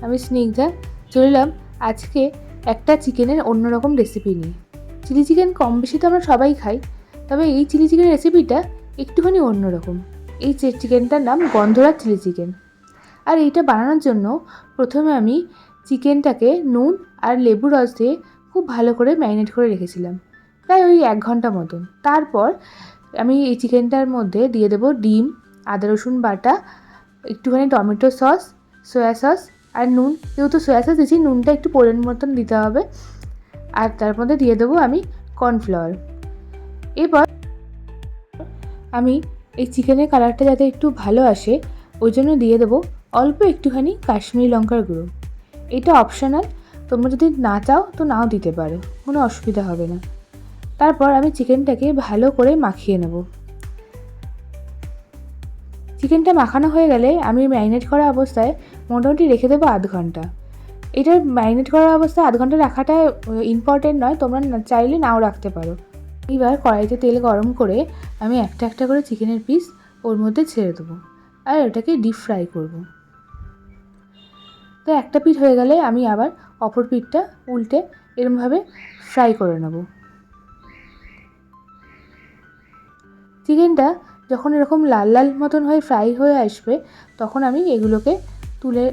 আমি স্নিগ্ধা চলে এলাম আজকে একটা চিকেনের অন্যরকম রেসিপি নিয়ে। চিলি চিকেন কম বেশি তো আমরা সবাই খাই, তবে এই চিলি চিকেন রেসিপিটা একটুখানি অন্যরকম। এই চিকেনটার নাম গন্ধরাজ চিলি চিকেন। আর এইটা বানানোর জন্য প্রথমে আমি চিকেনটাকে নুন আর লেবু রস দিয়ে খুব ভালো করে ম্যারিনেট করে রেখেছিলাম, প্রায় ওই 1 ঘন্টা মতন। তারপর আমি এই চিকেনটার মধ্যে দিয়ে দেবো ডিম, আদা রসুন বাটা, একটুখানি টমেটো সস, সয়া সস আর নুন। যেহেতু সয়া সস দিয়েছি, নুনটা একটু পরিমাণ মতন দিতে হবে। আর তার মধ্যে দিয়ে দেবো আমি কর্নফ্লাওয়ার। এবার আমি এই চিকেনের কালারটা যাতে একটু ভালো আসে ওই জন্য দিয়ে দেবো অল্প একটুখানি কাশ্মীরি লঙ্কার গুঁড়ো। এটা অপশনাল, তোমরা যদি না চাও তো নাও দিতে পারো, কোনো অসুবিধা হবে না। তারপর আমি চিকেনটাকে ভালো করে মাখিয়ে নেব। চিকেনটা মাখানো হয়ে গেলে আমি ম্যারিনেট করা অবস্থায় মোটামুটি রেখে দেবো 1/2 ঘন্টা। এটা ম্যারিনেট করা অবস্থায় 1/2 ঘন্টা রাখাটা ইম্পর্টেন্ট নয়, তোমরা চাইলে নাও রাখতে পারো। এবার কড়াইতে তেল গরম করে আমি একটা একটা করে চিকেনের পিস ওর মধ্যে ছেড়ে দেবো আর ওটাকে ডিপ ফ্রাই করব। তো একটা পিঠ হয়ে গেলে আমি আবার অপর পিঠটা উল্টে এরমভাবে ফ্রাই করে নেব। চিকেনটা যখন এরকম লাল লাল মতন হয়ে ফ্রাই হয়ে আসবে তখন আমি এগুলোকে তুলে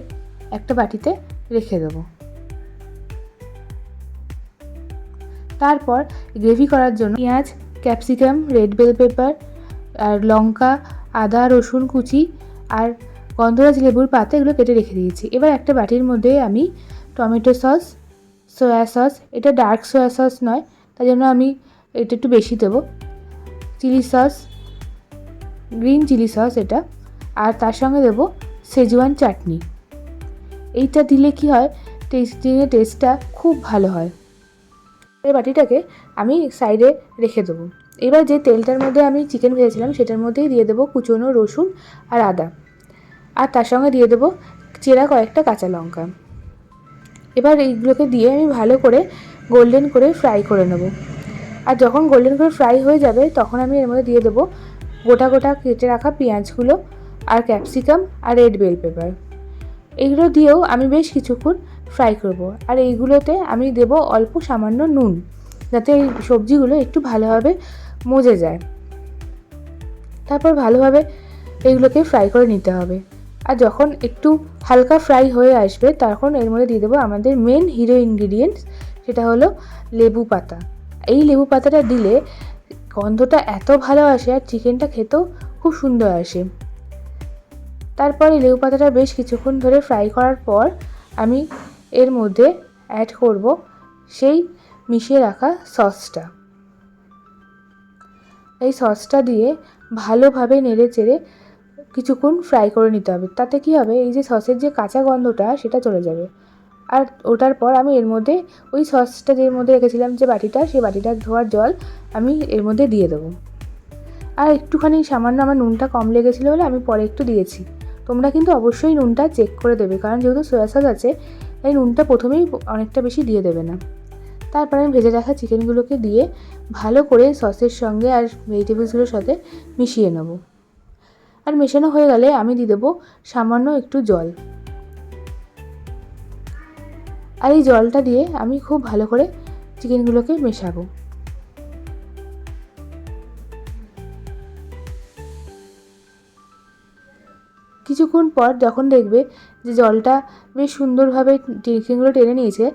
একটা বাটিতে রেখে দেবো। তারপর গ্রেভি করার জন্য পেঁয়াজ, ক্যাপসিকাম, রেড বেল পেপার আর লঙ্কা, আদা রসুন কুচি আর গন্ধরাজ লেবুর পাতা এগুলো কেটে রেখে দিয়েছি। এবার একটা বাটির মধ্যে আমি টমেটো সস, সয়া সস, এটা ডার্ক সয়া সস নয় তাই জন্য আমি এটা একটু বেশি দেবো, chilli sauce, green chilli sauce এটা, আর তার সঙ্গে দেবো সেজওয়ান চাটনি। এইটা দিলে কি হয়, টেস্টটা খুব ভালো হয়। এই বাটিটাকে আমি সাইডে রেখে দেবো। এবার যে তেলটার মধ্যে আমি চিকেন ভেজেছিলাম সেটার মধ্যেই দিয়ে দেবো কুচনো রসুন আর আদা, আর তার সঙ্গে দিয়ে দেবো চেরা কয়েকটা কাঁচা লঙ্কা। এবার এইগুলোকে দিয়ে আমি ভালো করে গোল্ডেন করে ফ্রাই করে নেব। আর যখন গোল্ডেন করে ফ্রাই হয়ে যাবে তখন আমি এর মধ্যে দিয়ে দেবো গোটা গোটা কেটে রাখা পেঁয়াজগুলো আর ক্যাপসিকাম আর রেড বেল পেপার। এগুলো দিয়েও আমি বেশ কিছুক্ষণ ফ্রাই করব। আর এইগুলোতে আমি দেব অল্প সামান্য নুন, যাতে এই সবজিগুলো একটু ভালোভাবে মজে যায়। তারপর ভালোভাবে এইগুলোকে ফ্রাই করে নিতে হবে। আর যখন একটু হালকা ফ্রাই হয়ে আসবে তখন এর মধ্যে দিয়ে দেবো আমাদের মেন হিরো ইনগ্রিডিয়েন্টস, সেটা হলো লেবু পাতা। এই লেবু পাতাটা দিলে গন্ধটা এত ভালো আসে আর চিকেনটা খেতেও খুব সুন্দর আসে। তারপর এই লেবু পাতাটা বেশ কিছুক্ষণ ধরে ফ্রাই করার পর আমি এর মধ্যে অ্যাড করব সেই মিশিয়ে রাখা সসটা। এই সসটা দিয়ে ভালোভাবে নেড়ে চেড়ে কিছুক্ষণ ফ্রাই করে নিতে হবে। তাতে কি হবে, এই যে সসের যে কাঁচা গন্ধটা সেটা চলে যাবে। আর ওটার পর আমি এর মধ্যে ওই সসটা যের মধ্যে রেখেছিলাম যে বাটিটা, সেই বাটিটার ধোয়ার জল আমি এর মধ্যে দিয়ে দেবো। আর একটুখানি সামান্য আমার নুনটা কম লেগেছিলো বলে আমি পরে একটু দিয়েছি। তোমরা কিন্তু অবশ্যই নুনটা চেক করে দেবে, কারণ যেহেতু সয়া সস আছে তাই নুনটা প্রথমেই অনেকটা বেশি দিয়ে দেবে না। তারপর আমি ভেজে রাখা চিকেনগুলোকে দিয়ে ভালো করে সসের সঙ্গে আর ভেজিটেবলসগুলোর সাথে মিশিয়ে নেব। আর মেশানো হয়ে গেলে আমি দিয়ে দেবো সামান্য একটু জল। আর এই জলটা দিয়ে আমি খুব ভালো করে চিকেনগুলোকে মেশাবো। কিছুক্ষণ পর যখন দেখবে যে জলটা বেশ সুন্দরভাবে চিকেনগুলো টেনে নিয়েছে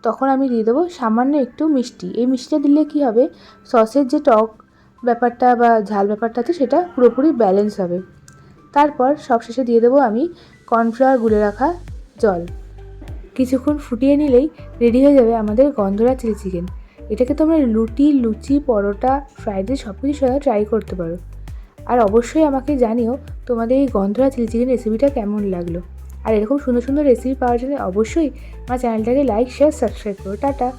তখন আমি দিয়ে দেবো সামান্য একটু মিষ্টি। এই মিষ্টিটা দিলে কি হবে, সসের যে টক ব্যাপারটা বা ঝাল ব্যাপারটা আছে সেটা পুরোপুরি ব্যালেন্স হবে। তারপর সবশেষে দিয়ে দেবো আমি কর্নফ্লাওয়ার গুলে রাখা জল। কিছুক্ষণ ফুটিয়ে নিলেই রেডি হয়ে যাবে আমাদের গন্ধরাজ চিলি চিকেন। এটাকে তোমরা রুটি, লুচি, পরোটা, ফ্রাইড রাইস সব কিছুর সাথে ট্রাই করতে পারো। আর অবশ্যই আমাকে জানিও তোমাদের এই গন্ধরাজ চিলি চিকেন রেসিপিটা কেমন লাগলো। আর এরকম সুন্দর সুন্দর রেসিপি পাওয়ার জন্য অবশ্যই আমার চ্যানেলটাকে লাইক, শেয়ার, সাবস্ক্রাইব করো। টাটা।